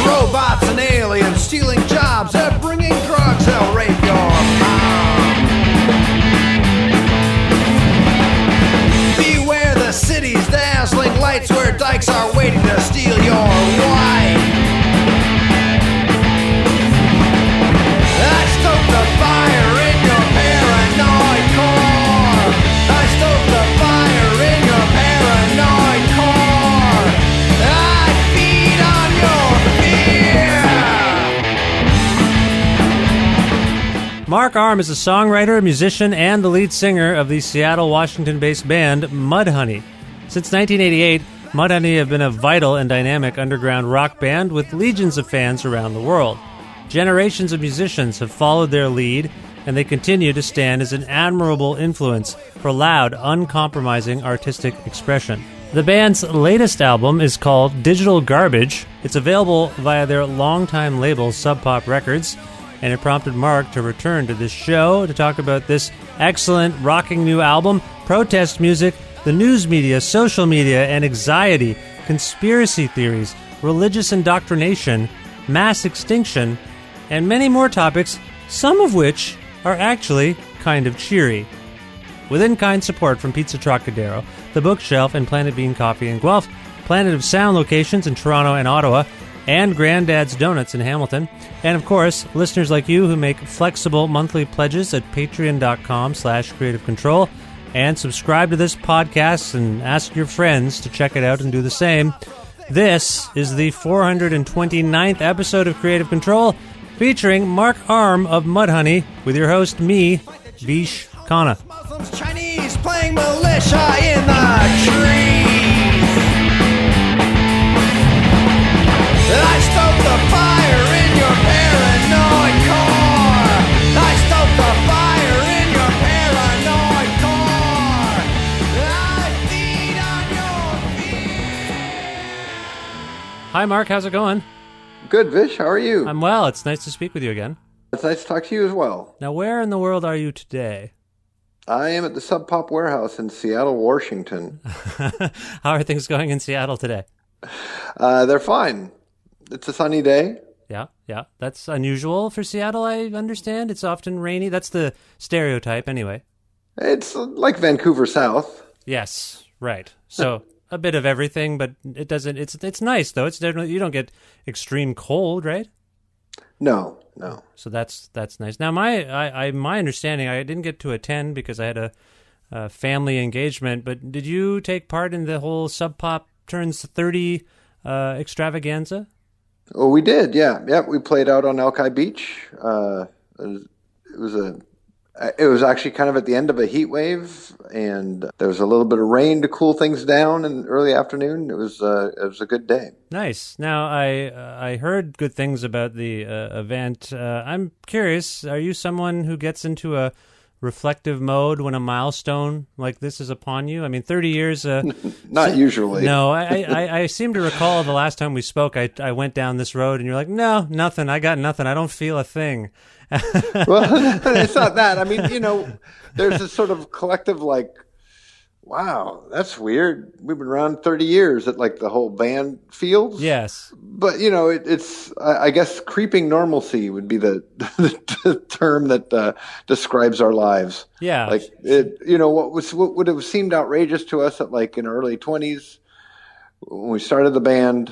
Robots and aliens stealing jobs, they're bringing drugs, they'll rape your mom. Beware the city's dazzling lights where dykes are waiting to steal your wife. I stoked the fire in your paranoid core. I stoked the fire in your paranoid core. I feed on your fear. Mark Arm is a songwriter, musician, and the lead singer of the Seattle, Washington-based band Mudhoney. Since 1988, Mudhoney have been a vital and dynamic underground rock band with legions of fans around the world. Generations of musicians have followed their lead, and they continue to stand as an admirable influence for loud, uncompromising artistic expression. The band's latest album is called Digital Garbage. It's available via their longtime label, Sub Pop Records, and it prompted Mark to return to this show to talk about this excellent, rocking new album, protest music, the news media, social media, and anxiety, conspiracy theories, religious indoctrination, mass extinction, and many more topics, some of which are actually kind of cheery. With in-kind support from Pizza Trocadero, The Bookshelf, and Planet Bean Coffee in Guelph, Planet of Sound locations in Toronto and Ottawa, and Granddad's Donuts in Hamilton, and of course, listeners like you who make flexible monthly pledges at patreon.com/creativecontrol, and subscribe to this podcast and ask your friends to check it out and do the same. This is the 429th episode of Creative Control, featuring Mark Arm of Mudhoney, with your host, me, Vish Khanna. Muslims, Chinese playing militia in the trees. I stoked the fire in your paranoid core. I stoked the fire in your paranoid core. I feed on your fear. Hi, Mark. How's it going? Good, Vish. How are you? I'm well. It's nice to speak with you again. It's nice to talk to you as well. Now, where in the world are you today? I am at the Sub Pop Warehouse in Seattle, Washington. How are things going in Seattle today? They're fine. It's a sunny day. Yeah. That's unusual for Seattle, I understand. It's often rainy. That's the stereotype anyway. It's like Vancouver South. Yes, right. So a bit of everything, but it doesn't. It's nice though. It's definitely, you don't get extreme cold, right? No. So that's nice. Now my understanding, I didn't get to attend because I had a family engagement. But did you take part in the whole Sub Pop turns 30 extravaganza? Oh, we did. Yeah. We played out on Alki Beach. It was actually kind of at the end of a heat wave, and there was a little bit of rain to cool things down in the early afternoon. It was a good day. Nice. Now, I heard good things about the event. I'm curious, are you someone who gets into a reflective mode when a milestone like this is upon you? I mean, 30 years... Not usually. No, I seem to recall the last time we spoke, I went down this road, and you're like, no, nothing. I got nothing. I don't feel a thing. Well, it's not that. I mean, there's this sort of collective like, wow, that's weird. We've been around 30 years at like the whole band feels. Yes. But, it's, I guess, creeping normalcy would be the term that describes our lives. Yeah. Like, what would have seemed outrageous to us at like in early 20s when we started the band,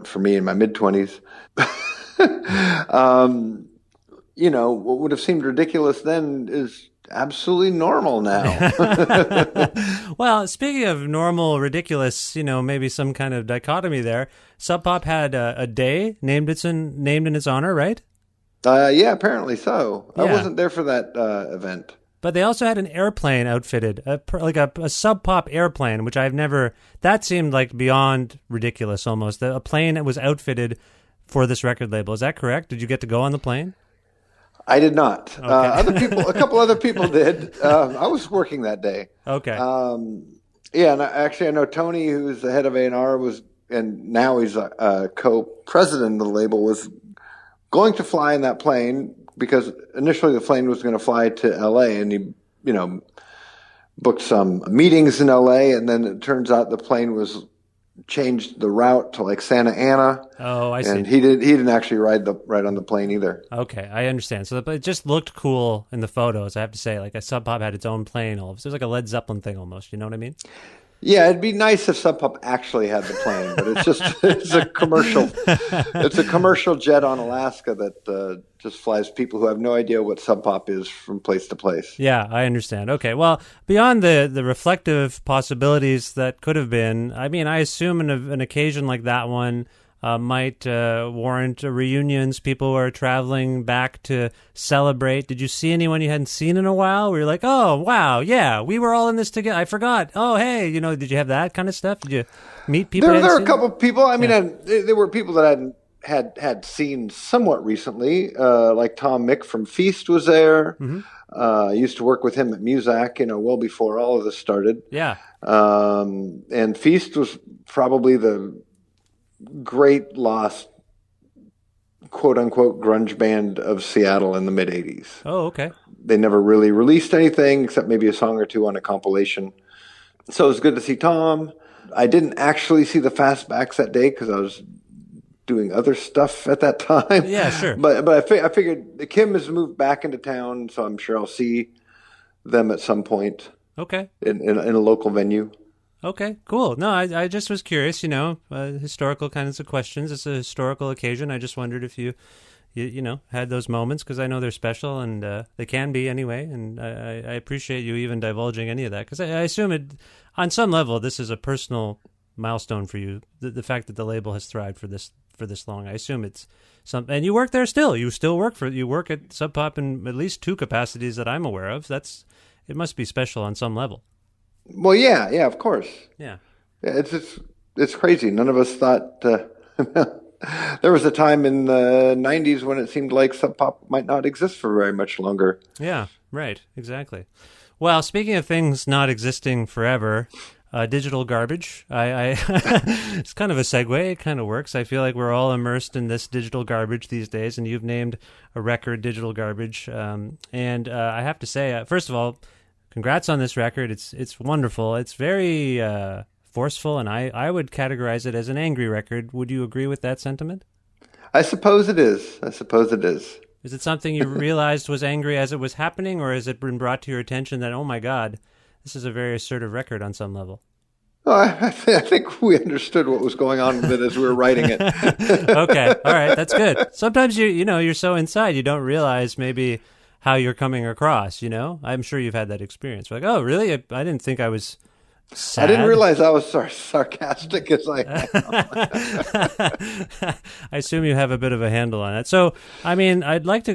for me in my mid-20s, what would have seemed ridiculous then is absolutely normal now. Well, speaking of normal, ridiculous, maybe some kind of dichotomy there. Sub Pop had a day named in its honor, right? Yeah, apparently so. Yeah. I wasn't there for that event. But they also had an airplane outfitted, like a Sub Pop airplane, which that seemed like beyond ridiculous almost. A plane that was outfitted for this record label. Is that correct? Did you get to go on the plane? I did not. Okay. A couple other people did. I was working that day. Okay. Yeah, and actually I know Tony, who's the head of A&R, and now he's a co-president of the label, was going to fly in that plane, because initially the plane was going to fly to L.A. and he, booked some meetings in L.A. and then it turns out the plane was changed the route to like Santa Ana. Oh, I see. And he didn't actually ride on the plane either. Okay, I understand. So it just looked cool in the photos, I have to say. Like a Sub Pop had its own plane. It was like a Led Zeppelin thing almost. You know what I mean? Yeah, it'd be nice if Sub Pop actually had the plane, but it's a commercial. It's a commercial jet on Alaska that just flies people who have no idea what Sub Pop is from place to place. Yeah, I understand. Okay, well, beyond the reflective possibilities that could have been, I mean, I assume an occasion like that one might warrant reunions. People are traveling back to celebrate. Did you see anyone you hadn't seen in a while where you're like, oh, wow, yeah, we were all in this together. I forgot. Oh, hey, did you have that kind of stuff? Did you meet people? There were a couple of people. I mean, there were people that I had seen somewhat recently, like Tom Mick from Feast was there. Mm-hmm. I used to work with him at Muzak, well before all of this started. Yeah. And Feast was probably the great lost quote unquote grunge band of Seattle in the mid 80s. Oh, okay. They never really released anything except maybe a song or two on a compilation. So it was good to see Tom. I didn't actually see the Fastbacks that day because I was doing other stuff at that time. Yeah, sure. But I figured Kim has moved back into town, so I'm sure I'll see them at some point. Okay. In a local venue. Okay, cool. No, I just was curious, historical kinds of questions. It's a historical occasion. I just wondered if you had those moments because I know they're special and they can be anyway. And I appreciate you even divulging any of that because I assume on some level, this is a personal milestone for you. The fact that the label has thrived for this long, I assume it's something. And you work there still. You still work at Sub Pop in at least 2 capacities that I'm aware of. It must be special on some level. Well, yeah, of course. Yeah. It's crazy. None of us thought there was a time in the 90s when it seemed like Sub Pop might not exist for very much longer. Yeah, right, exactly. Well, speaking of things not existing forever, digital garbage. It's kind of a segue. It kind of works. I feel like we're all immersed in this digital garbage these days, and you've named a record digital garbage. And I have to say, first of all, congrats on this record. It's wonderful. It's very forceful, and I would categorize it as an angry record. Would you agree with that sentiment? I suppose it is. Is it something you realized was angry as it was happening, or has it been brought to your attention that, oh my God, this is a very assertive record on some level? Oh, I think we understood what was going on with it as we were writing it. Okay, all right, that's good. Sometimes you're so inside you don't realize maybe how you're coming across, I'm sure you've had that experience. Like, oh, really? I didn't think I was sad. I didn't realize I was sarcastic as I am. I assume you have a bit of a handle on it. So, I mean, I'd like to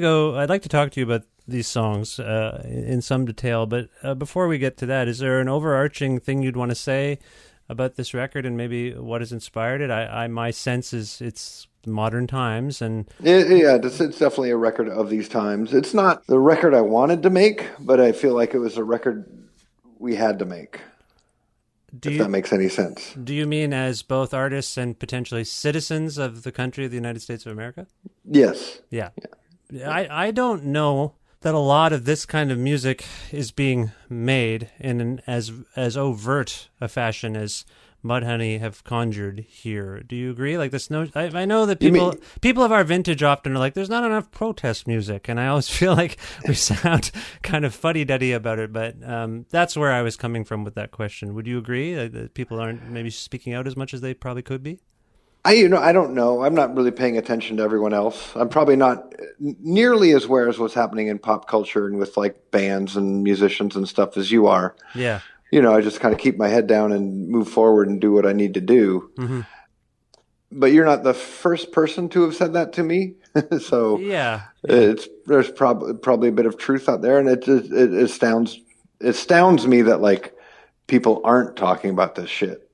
talk to you about these songs in some detail, but before we get to that, is there an overarching thing you'd want to say about this record and maybe what has inspired it? My sense is it's modern times, and it's definitely a record of these times. It's not the record I wanted to make, but I feel like it was a record we had to make. If that makes any sense. Do you mean as both artists and potentially citizens of the country of the United States of America? Yes. Yeah. I don't know that a lot of this kind of music is being made in as overt a fashion as Mudhoney have conjured here. Do you agree? Like this? I know that people of our vintage often are like, "There's not enough protest music," and I always feel like we sound kind of fuddy-duddy about it. But that's where I was coming from with that question. Would you agree that people aren't maybe speaking out as much as they probably could be? I don't know. I'm not really paying attention to everyone else. I'm probably not nearly as aware as what's happening in pop culture and with like bands and musicians and stuff as you are. Yeah. I just kind of keep my head down and move forward and do what I need to do. Mm-hmm. But you're not the first person to have said that to me. So yeah. There's probably a bit of truth out there. And it astounds me that like people aren't talking about this shit.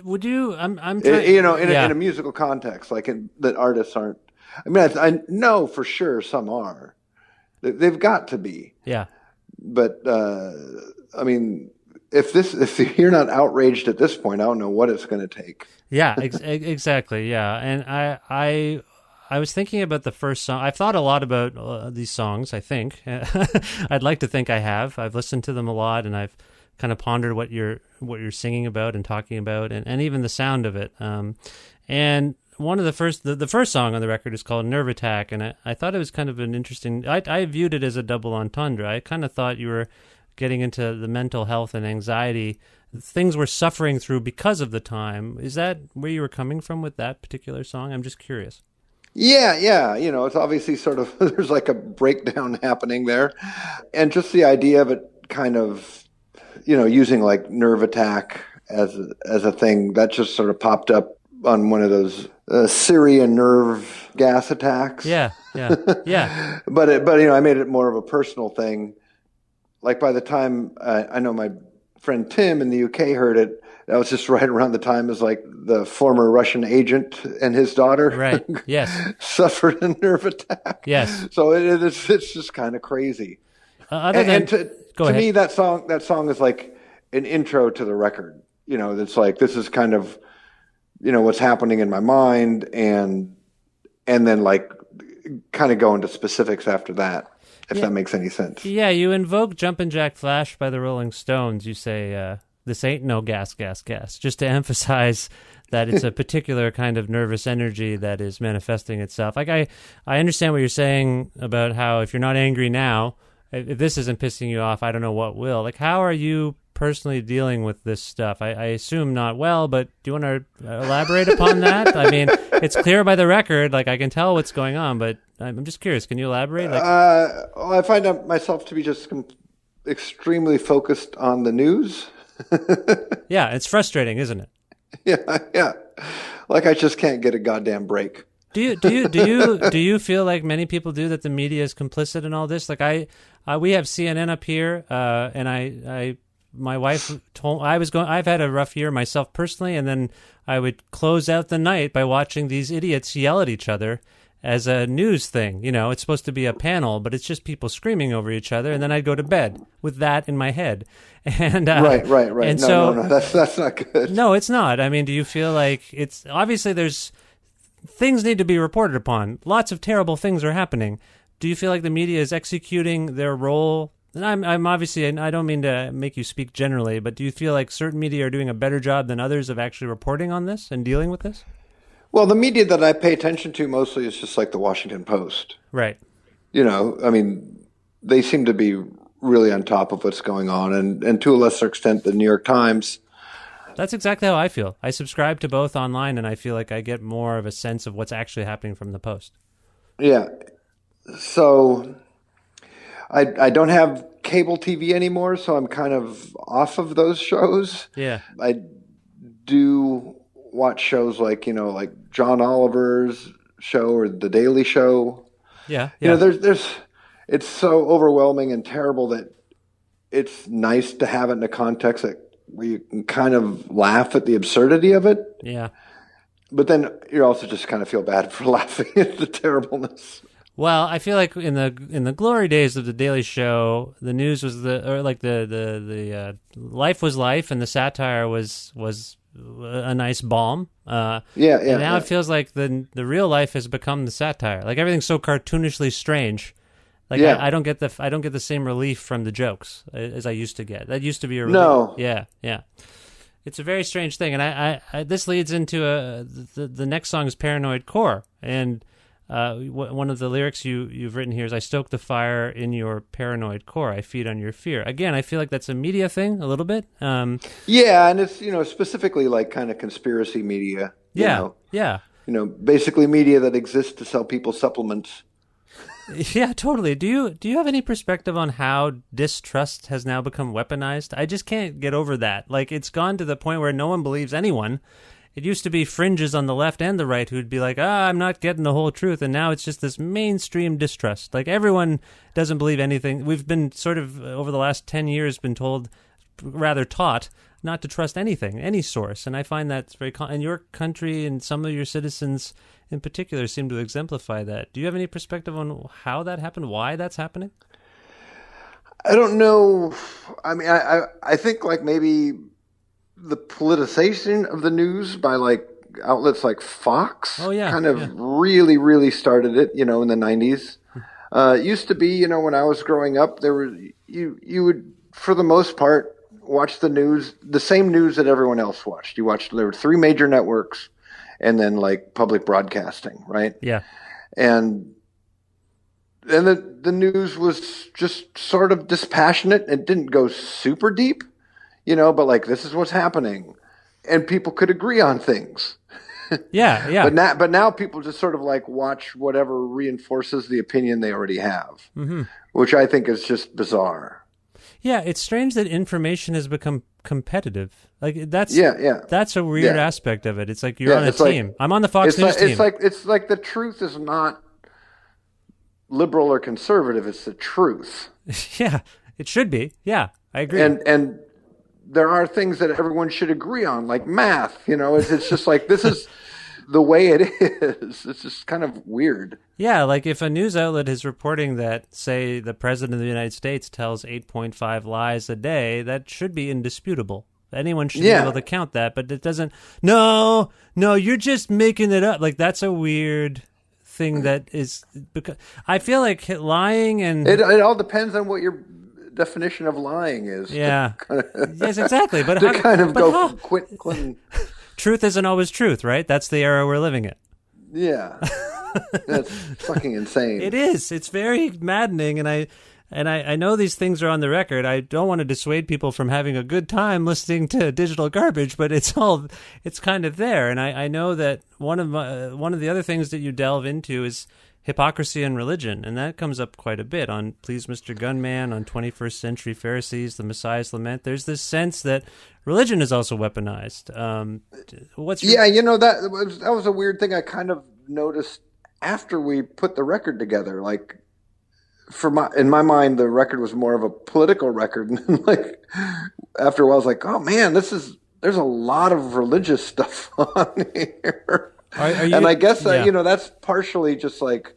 Would you, I'm trying, in a musical context, like that artists aren't, I mean, I know for sure some are. They've got to be. Yeah. But, I mean, if you're not outraged at this point, I don't know what it's going to take. Yeah, exactly. Yeah, and I was thinking about the first song. I've thought a lot about these songs, I think. I'd like to think I have. I've listened to them a lot, and I've kind of pondered what you're singing about and talking about, and even the sound of it. And one of the first song on the record is called Nerve Attack, and I thought it was kind of an interesting... I viewed it as a double entendre. I kind of thought you were getting into the mental health and anxiety things we're suffering through because of the time. Is that where you were coming from with that particular song? I'm just curious. Yeah. It's obviously sort of, there's like a breakdown happening there. And just the idea of it kind of, using like Nerve Attack as a thing, that just sort of popped up on one of those Syrian nerve gas attacks. Yeah. But I made it more of a personal thing. Like by the time I know my friend Tim in the UK heard it, that was just right around the time as like the former Russian agent and his daughter right. Yes. suffered a nerve attack. Yes. So it's just kind of crazy. To me, that song is like an intro to the record. It's like, this is kind of, what's happening in my mind, and then like kind of go into specifics after that. If that makes any sense. Yeah, you invoke Jumpin' Jack Flash by the Rolling Stones. You say, this ain't no gas, just to emphasize that it's a particular kind of nervous energy that is manifesting itself. Like, I understand what you're saying about how if you're not angry now, if this isn't pissing you off, I don't know what will. Like, how are you personally dealing with this stuff? I assume not well, but do you want to elaborate upon that? I mean, it's clear by the record, like I can tell what's going on, but I'm just curious. Can you elaborate? I find myself to be just extremely focused on the news. Yeah, it's frustrating, isn't it? Yeah. Like I just can't get a goddamn break. Do you feel like many people do, that the media is complicit in all this? Like we have CNN up here, and my wife told I've had a rough year myself personally, and then I would close out the night by watching these idiots yell at each other as a news thing. It's supposed to be a panel, but it's just people screaming over each other, and then I'd go to bed with that in my head. And right. And no, that's not good. No, it's not. I mean, do you feel like it's obviously there's things need to be reported upon. Lots of terrible things are happening. Do you feel like the media is executing their role? And I'm obviously, and I don't mean to make you speak generally, but do you feel like certain media are doing a better job than others of actually reporting on this and dealing with this? Well, the media that I pay attention to mostly is just like the Washington Post. Right. I mean, they seem to be really on top of what's going on, and to a lesser extent, the New York Times. That's exactly how I feel. I subscribe to both online, and I feel like I get more of a sense of what's actually happening from the Post. Yeah. So I don't have cable TV anymore, so I'm kind of off of those shows. Yeah. I do watch shows like John Oliver's show or The Daily Show. Yeah. There's it's so overwhelming and terrible that it's nice to have it in a context where you can kind of laugh at the absurdity of it. Yeah. But then you also just kind of feel bad for laughing at the terribleness. Well, I feel like in the glory days of The Daily Show, the news was the life was life, and the satire was a nice balm. And now it feels like the real life has become the satire. Like everything's so cartoonishly strange. Like I don't get the same relief from the jokes as I used to get. That used to be a relief. No. Yeah. It's a very strange thing, and I this leads into the next song is Paranoid Core, and one of the lyrics you've written here is, "I stoke the fire in your paranoid core. I feed on your fear." Again, I feel like that's a media thing a little bit. Yeah, and it's specifically like kind of conspiracy media. Yeah. Basically media that exists to sell people supplements. Yeah, totally. Do you have any perspective on how distrust has now become weaponized? I just can't get over that. Like, it's gone to the point where no one believes anyone. It used to be fringes on the left and the right who'd be like, I'm not getting the whole truth. And now it's just this mainstream distrust. Like, everyone doesn't believe anything. We've been sort of, over the last 10 years, been told, rather taught, not to trust anything, any source. And I find that's very and your country and some of your citizens in particular seem to exemplify that. Do you have any perspective on how that happened, why that's happening? I don't know. I mean, I think like maybe the politicization of the news by like outlets like Fox kind of yeah. really, really started it, in the 90s. It used to be, when I was growing up, you would, for the most part, watch the news, the same news that everyone else watched. There were 3 major networks and then like public broadcasting, right? Yeah. And the news was just sort of dispassionate. It didn't go super deep, but like, this is what's happening. And people could agree on things. Yeah. But now people just sort of like watch whatever reinforces the opinion they already have, which I think is just bizarre. Yeah, it's strange that information has become competitive. Like that's a weird aspect of it. It's like you're on a team. I'm on the Fox News team. It's like the truth is not liberal or conservative. It's the truth. Yeah, it should be. Yeah, I agree. And there are things that everyone should agree on, like math. It's just like, this is the way it is. It's just kind of weird. Yeah, like if a news outlet is reporting that, say, the president of the United States tells 8.5 lies a day, that should be indisputable. Anyone should be able to count that, but it doesn't. No, you're just making it up. Like, that's a weird thing that is, because I feel like lying and it all depends on what your definition of lying is. Yeah. Yes, exactly. But to kind of go quit. Truth isn't always truth, right? That's the era we're living in. Yeah. That's fucking insane. It is. It's very maddening, and I know these things are on the record. I don't want to dissuade people from having a good time listening to digital garbage, but it's kind of there. And I know that one of the other things that you delve into is hypocrisy and religion, and that comes up quite a bit on Please Mr. Gunman, on 21st Century Pharisees, The Messiah's Lament. There's this sense that religion is also weaponized. That was a weird thing I kind of noticed after we put the record together. Like, in my mind, the record was more of a political record, and like after a while, I was like, oh man, there's a lot of religious stuff on here. And I guess that's partially just like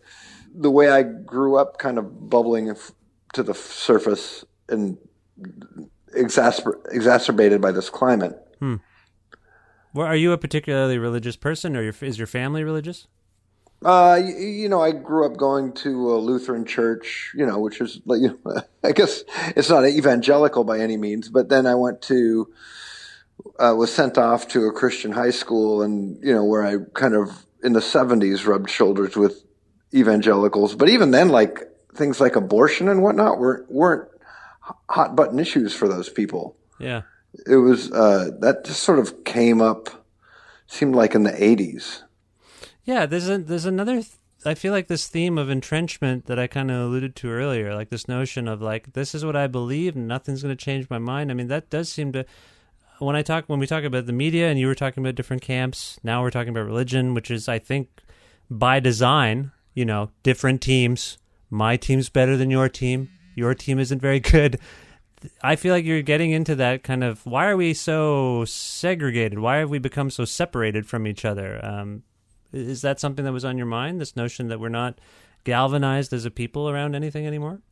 the way I grew up, kind of bubbling to the surface and exacerbated by this climate. Well, are you a particularly religious person, or is your family religious? I grew up going to a Lutheran church, which is like, I guess it's not evangelical by any means, but then I was sent off to a Christian high school, and where I kind of in the 70s rubbed shoulders with evangelicals. But even then, like things like abortion and whatnot weren't hot button issues for those people. Yeah, it was that just sort of came up, seemed like in the 80s. Yeah, there's another. I feel like this theme of entrenchment that I kind of alluded to earlier, like this notion of like, this is what I believe, and nothing's going to change my mind. I mean, that does seem to. When we talk about the media, and you were talking about different camps, now we're talking about religion, which is, I think, by design, different teams. My team's better than your team. Your team isn't very good. I feel like you're getting into that kind of, why are we so segregated? Why have we become so separated from each other? Is that something that was on your mind, this notion that we're not galvanized as a people around anything anymore?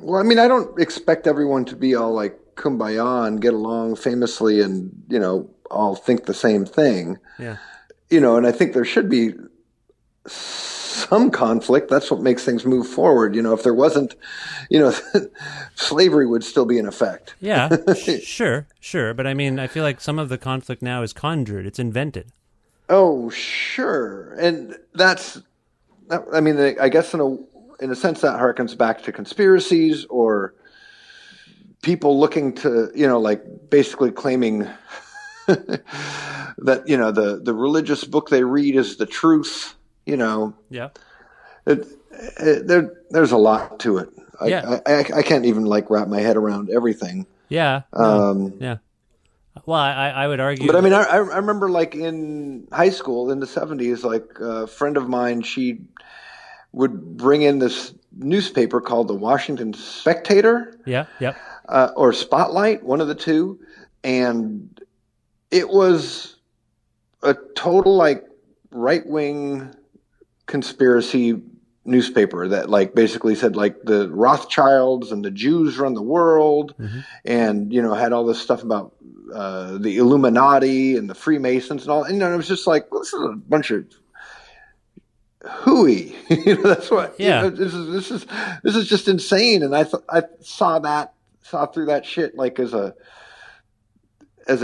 Well, I mean, I don't expect everyone to be all like kumbaya and get along famously and, all think the same thing. Yeah. And I think there should be some conflict. That's what makes things move forward. If there wasn't, slavery would still be in effect. Yeah, sure. But I mean, I feel like some of the conflict now is conjured. It's invented. Oh, sure. And I guess in a sense that harkens back to conspiracies or people looking to, like basically claiming that, the religious book they read is the truth, Yeah. There's a lot to it. Yeah. I can't even like wrap my head around everything. Yeah. Yeah. Well, I would argue. But I mean, I remember like in high school in the 70s, like a friend of mine, she would bring in this newspaper called the Washington Spectator. Yeah. Yep. Or Spotlight, one of the two. And it was a total like right-wing conspiracy newspaper that like basically said like the Rothschilds and the Jews run the world, and had all this stuff about the Illuminati and the Freemasons and all. And it was just like, well, this is a bunch of hooey. That's what. Yeah. This is just insane. And I saw through that shit like as a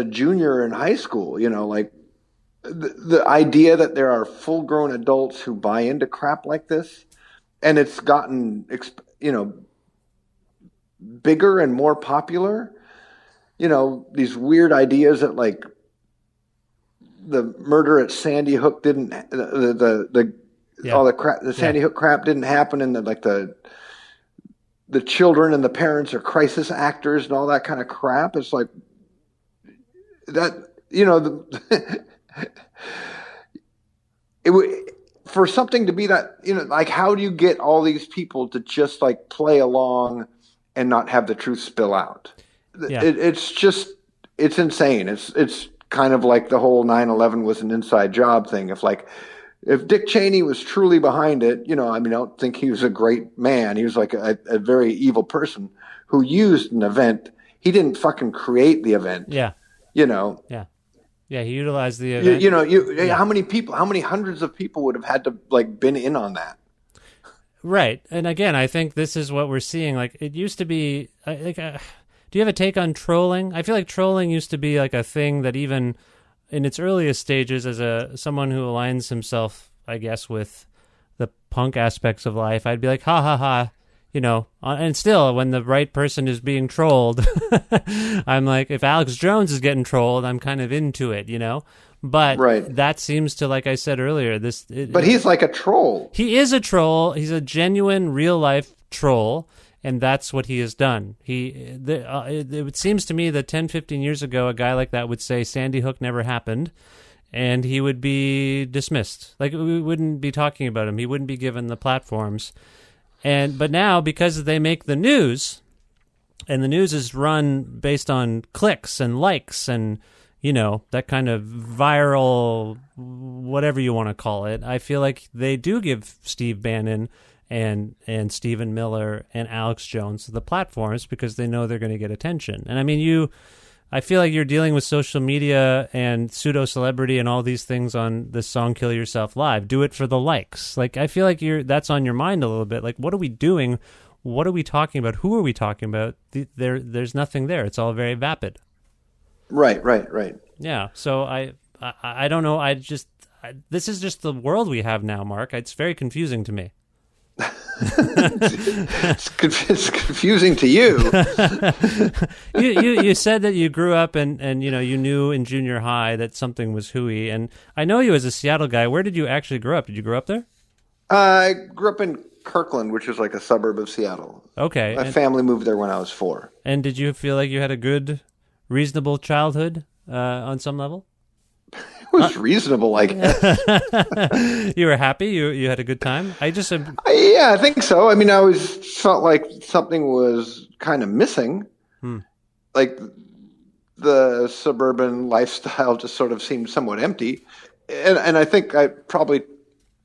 junior in high school. Like the idea that there are full-grown adults who buy into crap like this, and it's gotten bigger and more popular. These weird ideas that like the murder at Sandy Hook didn't all the crap, the Sandy Hook crap didn't happen, and the children and the parents are crisis actors and all that kind of crap. It's like that, for something to be that, like, how do you get all these people to just like play along and not have the truth spill out? Yeah. It's insane. It's kind of like the whole 9/11 was an inside job thing. If Dick Cheney was truly behind it, I don't think he was a great man. He was like a very evil person who used an event. He didn't fucking create the event. Yeah. Yeah. Yeah, he utilized the event. How many hundreds of people would have had to like been in on that? Right. And again, I think this is what we're seeing. Like, it used to be do you have a take on trolling? I feel like trolling used to be like a thing that even in its earliest stages, as someone who aligns himself, I guess, with the punk aspects of life, I'd be like, ha ha ha, and still, when the right person is being trolled, I'm like, if Alex Jones is getting trolled, I'm kind of into it, But that seems to, like I said earlier, but he's like a troll. He is a troll. He's a genuine, real-life troll. And that's what he has done. It seems to me that 10, 15 years ago, a guy like that would say Sandy Hook never happened, and he would be dismissed. Like, we wouldn't be talking about him. He wouldn't be given the platforms. But now, because they make the news, and the news is run based on clicks and likes and, that kind of viral, whatever you want to call it, I feel like they do give Steve Bannon and Stephen Miller and Alex Jones the platforms because they know they're going to get attention. And I mean, I feel like you're dealing with social media and pseudo-celebrity and all these things on this song Kill Yourself Live. Do it for the likes. Like, I feel like that's on your mind a little bit. Like, what are we doing? What are we talking about? Who are we talking about? There's nothing there. It's all very vapid. Right. Yeah, so I don't know. This is just the world we have now, Mark. It's very confusing to me. It's confusing to you. You said that you grew up and you knew in junior high that something was hooey, and I know you as a Seattle guy. Where did you actually grow up? Did you grow up there? I grew up in Kirkland, which is like a suburb of Seattle. Okay. My family moved there when I was 4. And did you feel like you had a good, reasonable childhood on some level? It was reasonable, I guess. You were happy? You had a good time? Yeah, I think so. I mean, I always felt like something was kind of missing. Like the suburban lifestyle just sort of seemed somewhat empty. And I think I probably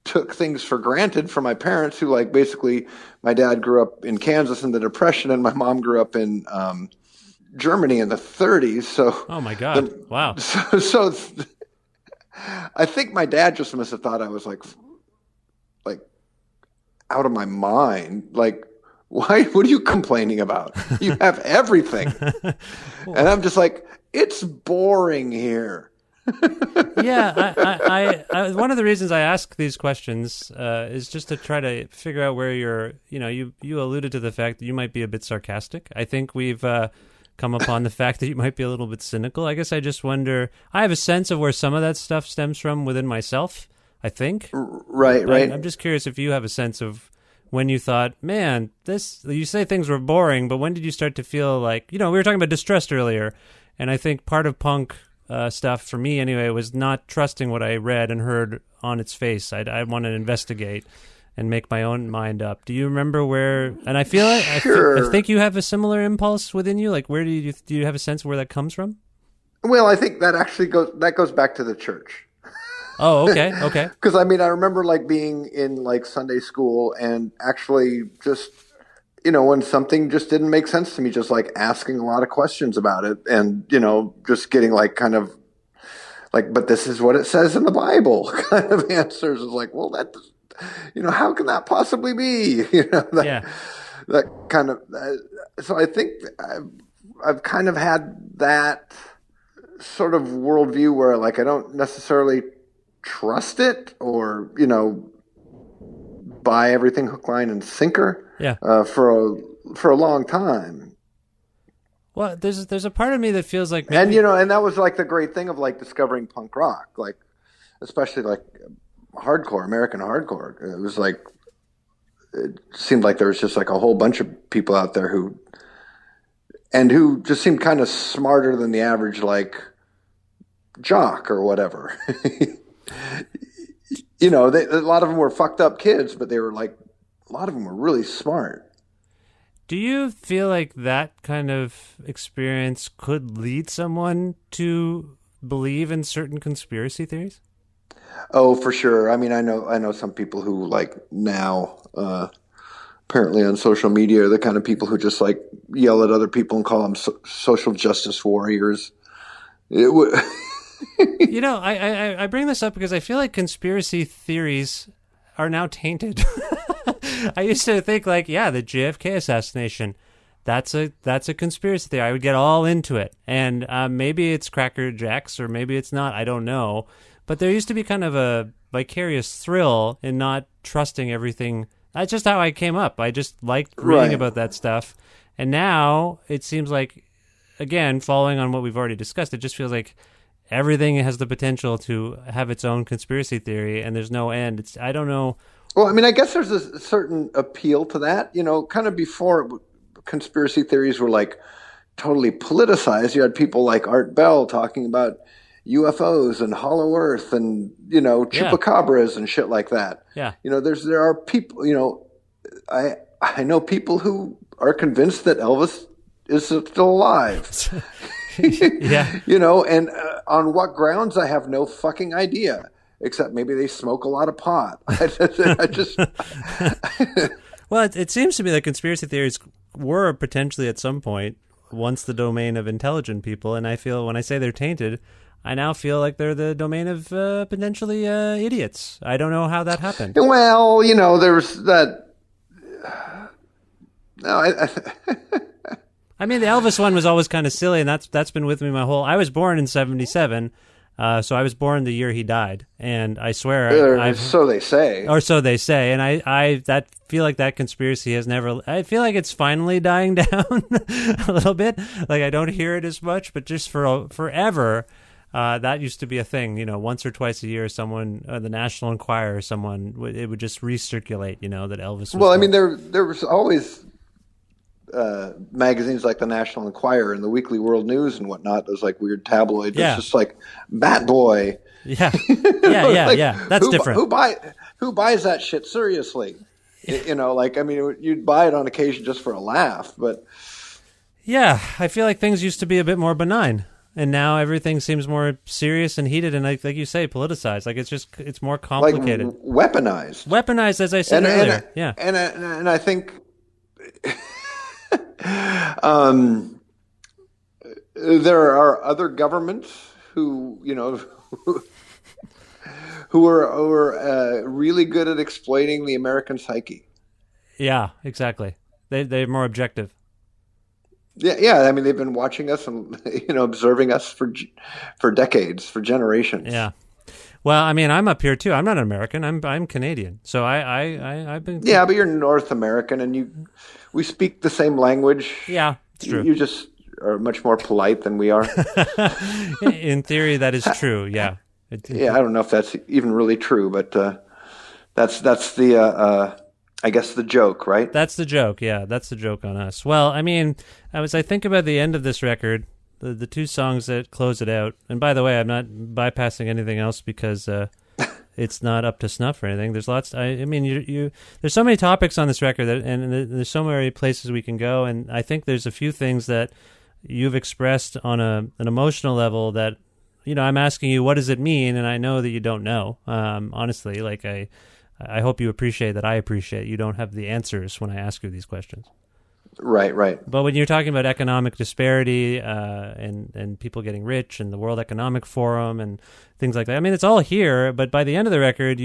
took things for granted from my parents who, like, basically my dad grew up in Kansas in the Depression and my mom grew up in Germany in the 30s. So, oh my God. Wow. So I think my dad just must have thought I was like out of my mind. Like, why? What are you complaining about? You have everything. And I'm just like, it's boring here. Yeah, I one of the reasons I ask these questions is just to try to figure out where you alluded to the fact that you might be a bit sarcastic. I think we've come upon the fact that you might be a little bit cynical. I guess I just wonder, I have a sense of where some of that stuff stems from within myself, I think. Right. I'm just curious if you have a sense of when you thought, man, you say things were boring, but when did you start to feel like, we were talking about distrust earlier, and I think part of punk stuff, for me anyway, was not trusting what I read and heard on its face. I want to investigate and make my own mind up. Do you remember where? And I feel like I think you have a similar impulse within you. Like, where do you have a sense of where that comes from? Well, I think that actually goes back to the church. Oh, okay. Because I mean, I remember like being in like Sunday school and actually just when something just didn't make sense to me, just like asking a lot of questions about it, and just getting like kind of like, but this is what it says in the Bible kind of answers. Is like, well, that, how can that possibly be? That kind of. So I think I've kind of had that sort of worldview where like I don't necessarily trust it or buy everything hook, line, and sinker. Yeah. For a long time. Well, there's a part of me that feels like maybe... and that was like the great thing of like discovering punk rock, like especially like hardcore, American hardcore. It was like it seemed like there was just like a whole bunch of people out there who just seemed kind of smarter than the average like jock or whatever. A lot of them were fucked up kids, but they were like a lot of them were really smart. Do you feel like that kind of experience could lead someone to believe in certain conspiracy theories? Oh, for sure. I mean, I know some people who like now, apparently on social media are the kind of people who just like yell at other people and call them social justice warriors. It would. I bring this up because I feel like conspiracy theories are now tainted. I used to think like, the JFK assassination, that's a conspiracy theory. I would get all into it. And maybe it's Cracker Jacks or maybe it's not. I don't know. But there used to be kind of a vicarious thrill in not trusting everything. That's just how I came up. I just liked reading about that stuff. And now it seems like, again, following on what we've already discussed, it just feels like everything has the potential to have its own conspiracy theory and there's no end. I don't know. Well, I mean, I guess there's a certain appeal to that. Kind of before conspiracy theories were like totally politicized, you had people like Art Bell talking about UFOs and Hollow Earth and, chupacabras and shit like that. Yeah. There are people, I know people who are convinced that Elvis is still alive. Yeah. And on what grounds, I have no fucking idea. Except maybe they smoke a lot of pot. I just. Well, it seems to me that conspiracy theories were potentially at some point once the domain of intelligent people, and I feel when I say they're tainted, I now feel like they're the domain of potentially idiots. I don't know how that happened. Well, there's that. No, I mean, the Elvis one was always kind of silly, and that's been with me my whole. I was born in '77. So I was born the year he died, and I swear, so they say, or so they say, and I feel like that conspiracy has never. I feel like it's finally dying down a little bit. Like I don't hear it as much, but just forever, that used to be a thing. Once or twice a year, someone, the National Enquirer, it would just recirculate. That Elvis was. Well, I mean, there was always. Magazines like the National Enquirer and the Weekly World News and whatnot, those like weird tabloids. Yeah. It's just like Bat Boy. Yeah, yeah. That's different. Who buys that shit seriously? You'd buy it on occasion just for a laugh, but yeah, I feel like things used to be a bit more benign, and now everything seems more serious and heated, and like you say, politicized. Like it's more complicated, like weaponized, as I said earlier. Yeah, and I think. There are other governments who are really good at exploiting the American psyche. Yeah, exactly. They're more objective. Yeah. I mean, they've been watching us and observing us for decades, for generations. Yeah. Well, I mean, I'm up here too. I'm not an American. I'm Canadian. So I've been. Yeah, but you're North American, and we speak the same language. Yeah, it's true. You just are much more polite than we are. In theory, that is true. Yeah. Yeah, I don't know if that's even really true, but that's the I guess the joke, right? That's the joke. Yeah, that's the joke on us. Well, I mean, as I think about the end of this record. The two songs that close it out, and by the way, I'm not bypassing anything else because it's not up to snuff or anything. There's lots. I mean, there's so many topics on this record, and there's so many places we can go. And I think there's a few things that you've expressed on an emotional level that I'm asking you, what does it mean? And I know that you don't know. Honestly, like I hope you appreciate that. I appreciate you don't have the answers when I ask you these questions. Right, right. But when you're talking about economic disparity and people getting rich and the World Economic Forum and things like that, I mean, it's all here. But by the end of the record,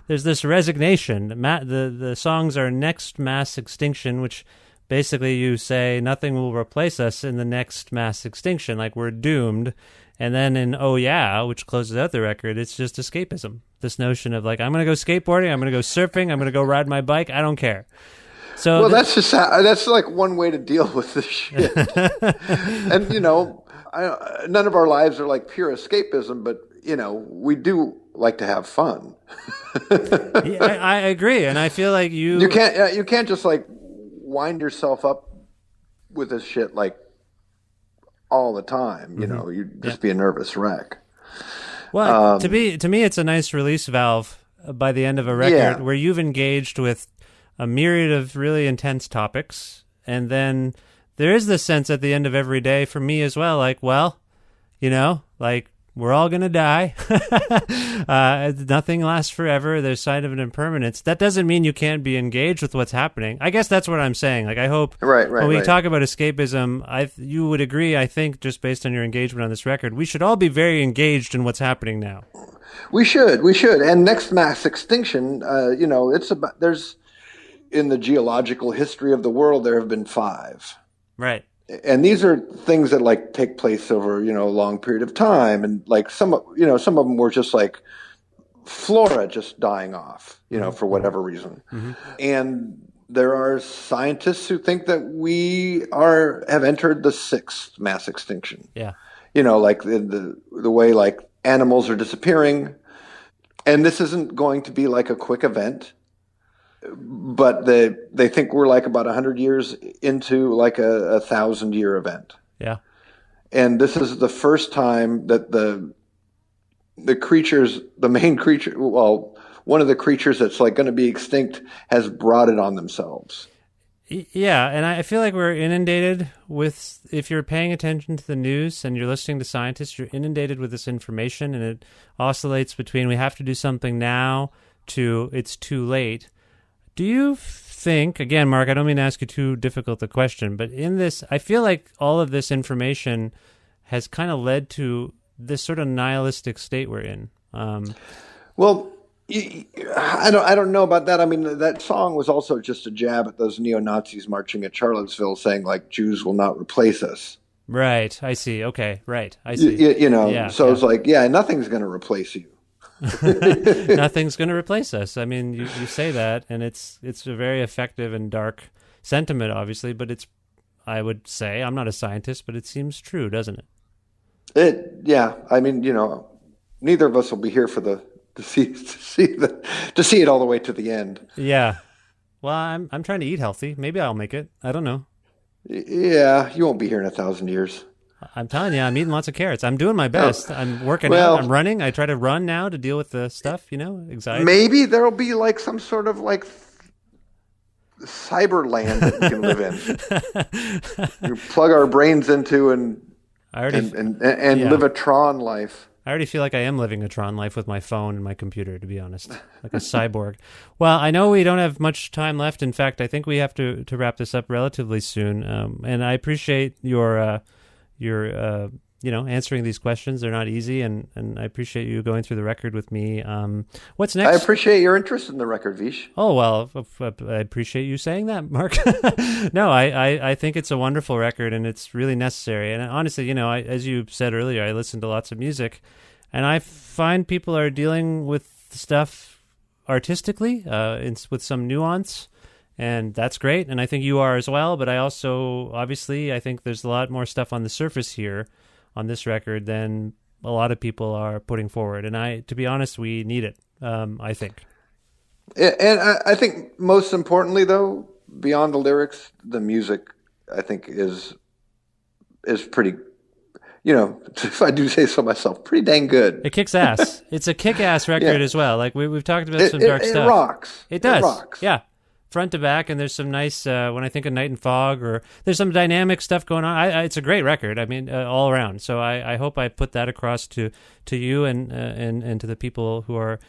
there's this resignation. The songs are Next Mass Extinction, which basically you say nothing will replace us in the next mass extinction, like we're doomed. And then in Oh Yeah, which closes out the record, it's just escapism. This notion of like, I'm going to go skateboarding, I'm going to go surfing, I'm going to go ride my bike, I don't care. So well, that's like one way to deal with this shit. And none of our lives are like pure escapism, but we do like to have fun. Yeah, I agree, and I feel like you can't just like wind yourself up with this shit like all the time. You'd just be a nervous wreck. Well, to me, it's a nice release valve by the end of a record where you've engaged with a myriad of really intense topics, and then there is this sense at the end of every day for me as well, like, well, like we're all gonna die. Nothing lasts forever. There's sign of an impermanence. That doesn't mean you can't be engaged with what's happening. I guess that's what I'm saying. Like, I hope when we talk about escapism, you would agree, I think, just based on your engagement on this record, we should all be very engaged in what's happening now. We should. And Next Mass Extinction, it's about, there's, in the geological history of the world, there have been 5. Right. And these are things that like take place over, a long period of time. And like some of them were just like flora just dying off, for whatever reason. Mm-hmm. And there are scientists who think that we have entered the 6th mass extinction. Yeah. Like the way like animals are disappearing. And this isn't going to be like a quick event. But they think we're like about 100 years into like a 1,000-year event. Yeah. And this is the first time that the main creature, well, one of the creatures that's like going to be extinct has brought it on themselves. Yeah, and I feel like we're inundated with, if you're paying attention to the news and you're listening to scientists, you're inundated with this information, and it oscillates between we have to do something now to it's too late. Do you think, again, Mark, I don't mean to ask you too difficult a question, but in this, I feel like all of this information has kind of led to this sort of nihilistic state we're in. Well, I don't know about that. I mean, that song was also just a jab at those neo-Nazis marching at Charlottesville saying, like, Jews will not replace us. Right, I see. Okay, right, I see. It's like, nothing's going to replace you. Nothing's going to replace us. I mean, you say that, and it's a very effective and dark sentiment, obviously, but I would say, I'm not a scientist, but it seems true, doesn't it? I mean, neither of us will be here to see it all the way to the end. Yeah. Well, I'm trying to eat healthy. Maybe I'll make it. I don't know. Yeah, you won't be here in 1,000 years. I'm telling you, I'm eating lots of carrots. I'm doing my best. I'm working out. I'm running. I try to run now to deal with the stuff, anxiety. Maybe there'll be like some sort of like cyber land that we can live in. We plug our brains into and live a Tron life. I already feel like I am living a Tron life with my phone and my computer, to be honest, like a cyborg. Well, I know we don't have much time left. In fact, I think we have to wrap this up relatively soon. And I appreciate your answering these questions. They're not easy, and I appreciate you going through the record with me. What's next? I appreciate your interest in the record, Vish. Oh, well, I appreciate you saying that, Mark. No, I think it's a wonderful record, and it's really necessary. And honestly, as you said earlier, I listen to lots of music, and I find people are dealing with stuff artistically, with some nuance. And that's great, and I think you are as well, but I also, obviously, I think there's a lot more stuff on the surface here on this record than a lot of people are putting forward. And to be honest, we need it, I think. And I think most importantly, though, beyond the lyrics, the music, I think, is pretty, if I do say so myself, pretty dang good. It kicks ass. It's a kick-ass record as well. Like, we've talked about some dark stuff. It rocks. It does. It rocks. Yeah. Front to back, and there's some nice, when I think of Night and Fog, or there's some dynamic stuff going on. It's a great record, I mean, all around. So I hope I put that across to you and to the people who are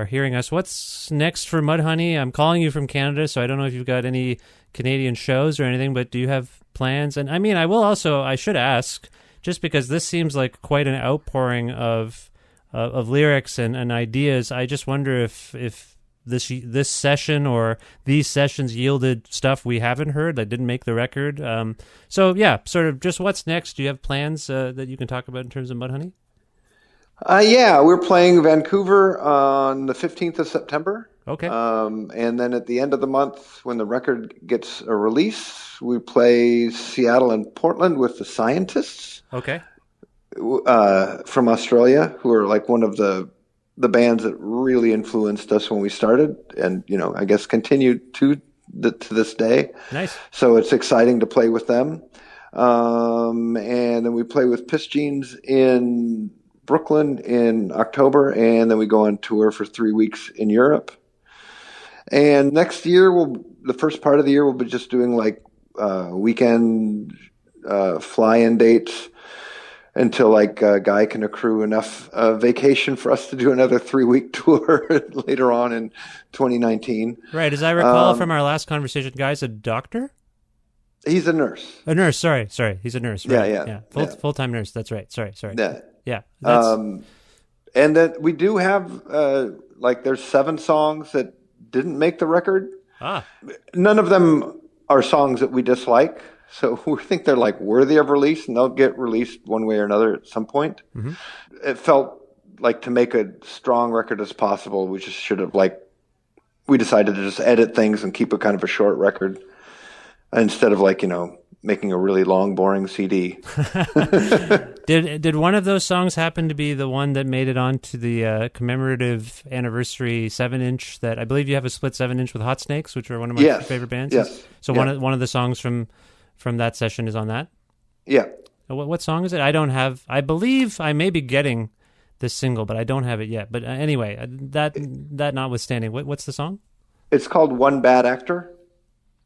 hearing us. What's next for Mudhoney? I'm calling you from Canada, so I don't know if you've got any Canadian shows or anything, but do you have plans? And I mean, I should ask, just because this seems like quite an outpouring of lyrics and ideas. I just wonder if this session or these sessions yielded stuff we haven't heard that didn't make the record. So yeah, sort of just what's next? Do you have plans that you can talk about in terms of Mudhoney? Yeah, we're playing Vancouver on the 15th of September. Okay. And then at the end of the month, when the record gets a release, we play Seattle and Portland with the Scientists. Okay. From Australia, who are like one of the bands that really influenced us when we started, and I guess continued to this day. Nice. So it's exciting to play with them. And then we play with Piss Jeans in Brooklyn in October, and then we go on tour for 3 weeks in Europe. And next year, the first part of the year, we'll be just doing like weekend fly-in dates until like Guy can accrue enough vacation for us to do another 3-week tour later on in 2019. Right. As I recall from our last conversation, Guy's a doctor? He's a nurse. A nurse. Sorry. He's a nurse. Right? Yeah. Full-time nurse. That's right. Sorry. Yeah. And then we do have there's 7 songs that didn't make the record. None of them are songs that we dislike. So we think they're like worthy of release, and they'll get released one way or another at some point. Mm-hmm. It felt like to make a strong record as possible, we just should have we decided to just edit things and keep it kind of a short record instead of making a really long, boring CD. Did one of those songs happen to be the one that made it onto the commemorative anniversary 7-inch that I believe you have a split 7-inch with Hot Snakes, which are one of my favorite bands? Yes. So one of the songs from that session is on that? Yeah. What song is it? I believe I may be getting this single, but I don't have it yet. But anyway, that notwithstanding, what's the song? It's called One Bad Actor.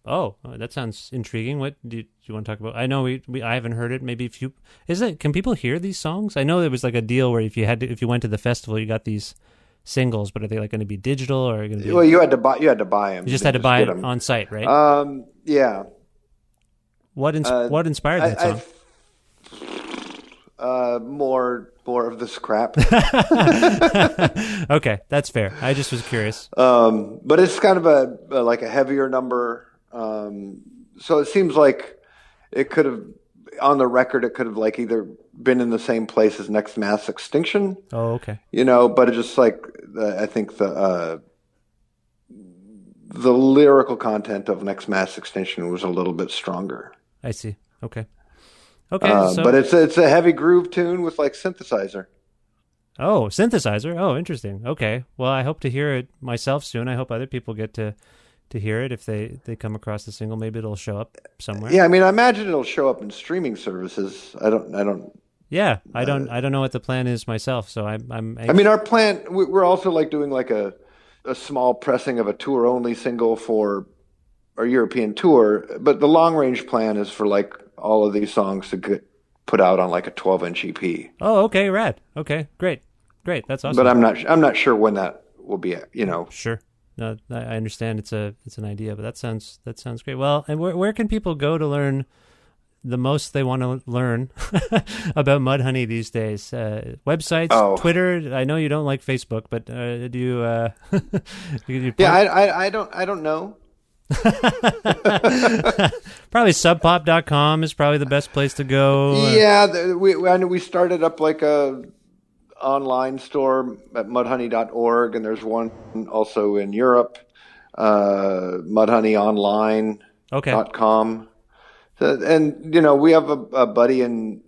Oh, that sounds intriguing. What do you want to talk about? I know I haven't heard it. Maybe can people hear these songs? I know there was like a deal where if you went to the festival, you got these singles, but are they like going to be digital or are going to be? Well, you had to buy them. You just had to buy it on site, right? Yeah. What inspired that song? More of this crap. Okay, that's fair. I just was curious. But it's kind of a heavier number. So it seems like it could have, on the record, it could have either been in the same place as Next Mass Extinction. Oh, okay. But it just I think the lyrical content of Next Mass Extinction was a little bit stronger. I see. Okay. But it's a heavy groove tune with synthesizer. Oh, synthesizer. Oh, interesting. Okay. Well, I hope to hear it myself soon. I hope other people get to hear it if they come across the single. Maybe it'll show up somewhere. Yeah, I mean, I imagine it'll show up in streaming services. I don't. Yeah, I don't know what the plan is myself. So I'm anxious. I mean, our plan. We're also doing a small pressing of a tour only single for our European tour, but the long range plan is for all of these songs to get put out on a 12-inch EP. Oh, okay, rad. Okay, great. That's awesome. But I'm not sure when that will be. Sure. No, I understand it's an idea, but that sounds great. Well, and where can people go to learn the most they want to learn about Mudhoney these days? Websites, Twitter. I know you don't like Facebook, but do you? Yeah, I don't know. Probably subpop.com is probably the best place to go. Yeah, we started up a online store at mudhoney.org, and there's one also in Europe, mudhoneyonline.com. And we have a buddy in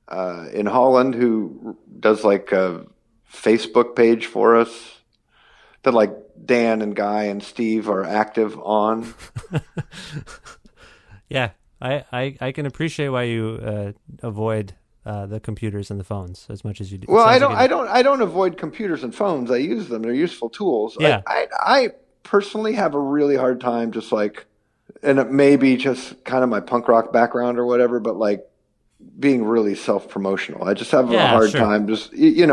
Holland who does a Facebook page for us that Dan and Guy and Steve are active on. Yeah, I can appreciate why you avoid the computers and the phones as much as you do. Well, I don't avoid computers and phones. I use them. They're useful tools. Yeah. I personally have a really hard time just and it may be just kind of my punk rock background or whatever, but being really self-promotional. I just have a hard time just, it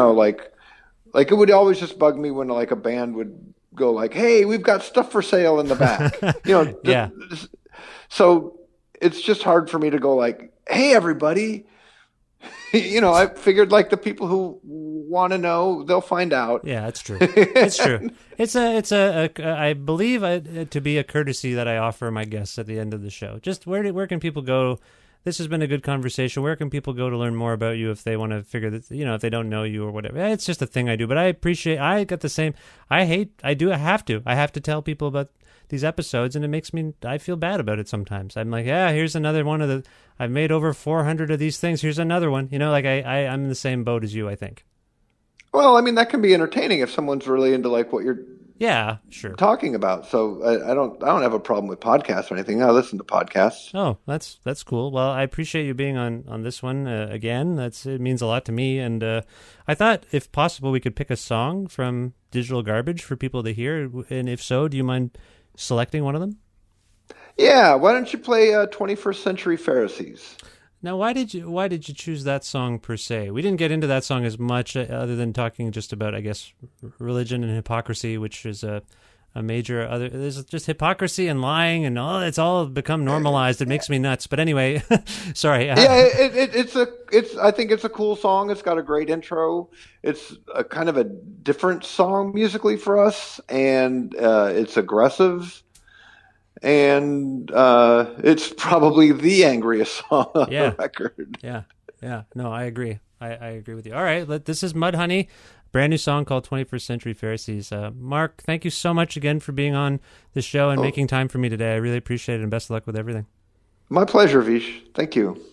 would always just bug me when a band would go like, "Hey, we've got stuff for sale in the back." Yeah. So it's just hard for me to go like, "Hey, everybody." I figured like the people who want to know, they'll find out. Yeah, it's true. It's true. It's I believe to be a courtesy that I offer my guests at the end of the show. Just where can people go? This has been a good conversation. Where can people go to learn more about you if they want to figure that, if they don't know you or whatever? It's just a thing I do, but I got the same. I have to tell people about these episodes, and it makes me, I feel bad about it sometimes. I'm like, here's another one of I've made over 400 of these things. Here's another one. I'm in the same boat as you, I think. Well, I mean, that can be entertaining if someone's really into like what you're talking about. So I don't have a problem with podcasts or anything. I listen to podcasts. Oh, that's cool. Well, I appreciate you being on this one again. It means a lot to me. And I thought if possible, we could pick a song from Digital Garbage for people to hear. And if so, do you mind selecting one of them? Yeah, why don't you play 21st Century Pharisees? Now, why did you choose that song per se? We didn't get into that song as much, other than talking just about, I guess, religion and hypocrisy, which is a major other. There's just hypocrisy and lying, and it's all become normalized. It makes me nuts. But anyway, sorry. Yeah, I think it's a cool song. It's got a great intro. It's a kind of a different song musically for us, and it's aggressive. And it's probably the angriest song on the record. Yeah. No, I agree. I agree with you. All right, this is Mudhoney, brand new song called 21st Century Pharisees. Mark, thank you so much again for being on the show and making time for me today. I really appreciate it, and best of luck with everything. My pleasure, Vish. Thank you.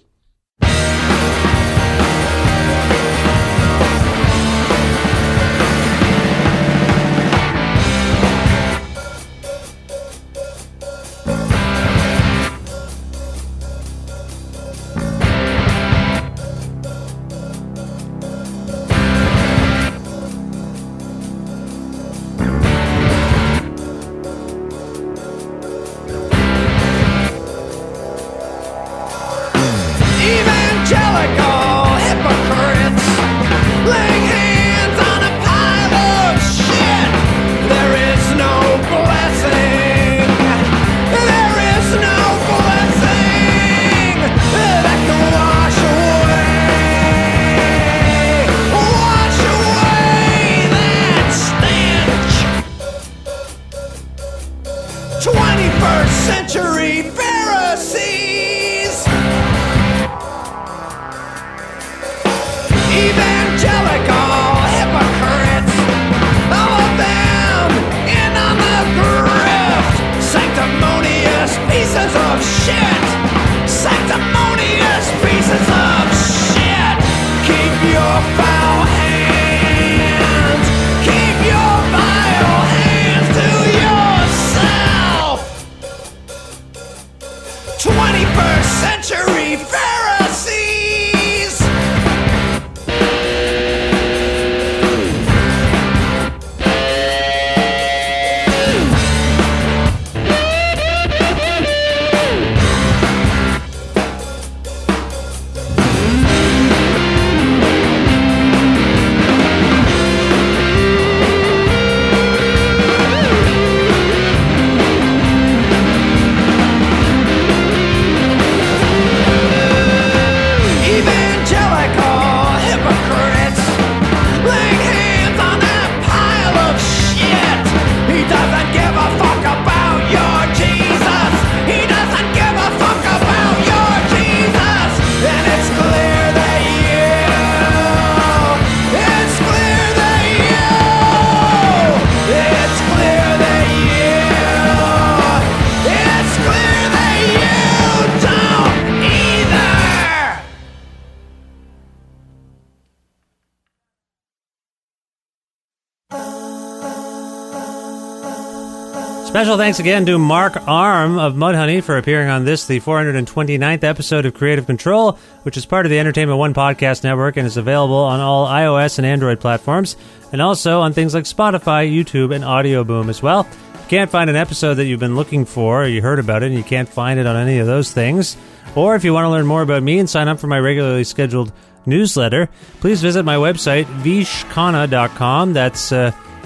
Special thanks again to Mark Arm of Mudhoney for appearing on this, the 429th episode of Creative Control, which is part of the Entertainment One podcast network and is available on all iOS and Android platforms, and also on things like Spotify, YouTube, and Audio Boom as well. If you can't find an episode that you've been looking for, or you heard about it and you can't find it on any of those things, or if you want to learn more about me and sign up for my regularly scheduled newsletter, please visit my website, vishkhanna.com. That's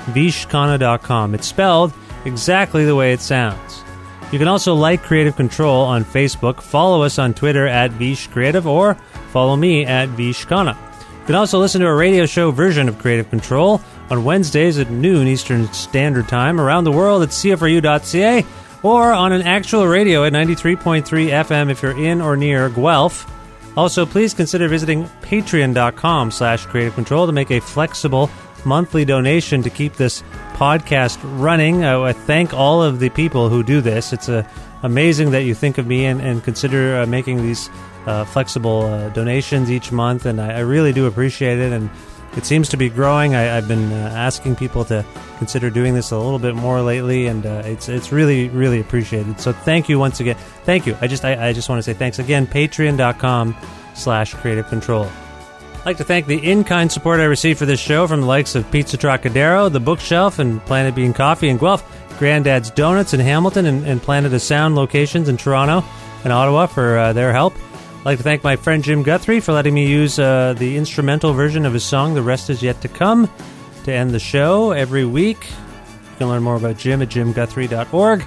vishkana.com. It's spelled exactly the way it sounds. You can also like Creative Control on Facebook, follow us on Twitter at VishCreative, or follow me at Vishkana. You can also listen to a radio show version of Creative Control on Wednesdays at noon Eastern Standard Time around the world at CFRU.ca, or on an actual radio at 93.3 FM if you're in or near Guelph. Also, please consider visiting patreon.com/Creative Control to make a flexible monthly donation to keep this podcast running. I thank all of the people who do this. It's amazing that you think of me and consider making these flexible donations each month, and I really do appreciate it, and it seems to be growing. I've been asking people to consider doing this a little bit more lately, and it's really, really appreciated. So thank you once again. Thank you. I just want to say thanks again. Patreon.com/Creative Control. I'd like to thank the in-kind support I received for this show from the likes of Pizza Trocadero, The Bookshelf, and Planet Bean Coffee in Guelph, Granddad's Donuts in Hamilton, and Planet of Sound locations in Toronto and Ottawa for their help. I'd like to thank my friend Jim Guthrie for letting me use the instrumental version of his song, The Rest Is Yet to Come, to end the show every week. You can learn more about Jim at jimguthrie.org.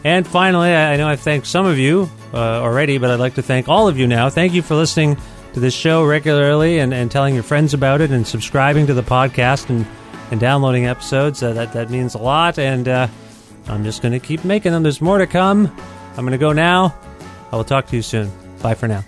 And finally, I know I've thanked some of you already, but I'd like to thank all of you now. Thank you for listening to this show regularly and telling your friends about it and subscribing to the podcast and downloading episodes. That means a lot, and I'm just going to keep making them. There's more to come. I'm going to go now. I will talk to you soon. Bye for now.